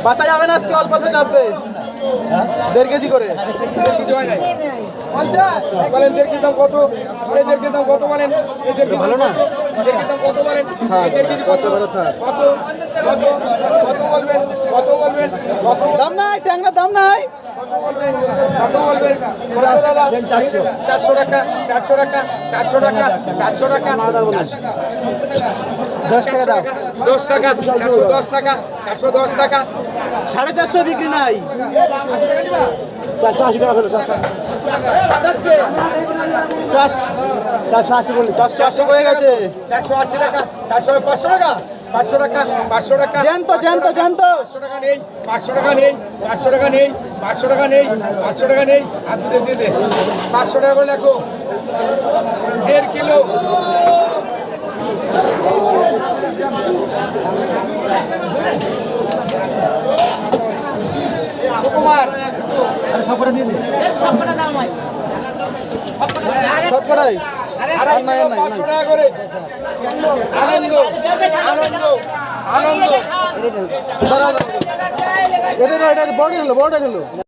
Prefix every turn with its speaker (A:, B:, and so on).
A: বাঁচা যাবে না আজকে, অল্প অল্প চাপবে। 1.5 কেজি করে
B: বলেন 1.5 কেজি দাম কত? 1.5 কেজি দাম কত বলেন?
A: ভালো না?
B: 1.5 কেজি দাম কত বলেন? 1.5 কেজি কত? কত কত কত বলবেন? কত বলবেন? কত
A: দাম নাই, ট্যাংরার দাম নাই।
B: কত বলবেন? কত দাদা? 400 টাকা, 400 টাকা, 400 টাকা, 400 টাকা,
A: 10 টাকা দাও।
B: 10 টাকা, 410 টাকা, 410 টাকা,
A: 450 বিক্রি নাই। 480 টাকা ফেলো। 480 বললি, 480 হয়ে গেছে।
B: 480 টাকা, 400, 500 টাকা, 500 টাকা, 500 টাকা,
A: জ্যান্ত জ্যান্ত জ্যান্ত।
B: 500 টাকা নেই, 500 টাকা নেই, 500 টাকা নেই, 500 টাকা নেই, 500 টাকা নেই, আর দুটো দিয়ে দে। 500 টাকা করে লেখো, 1.5 কিলো। সুকুমার
A: সব করাই।
B: আর নাই, 500 টাকা করে। আনন্দ আনন্দ আনন্দ
A: এটা বড় হলো, বড় হলো।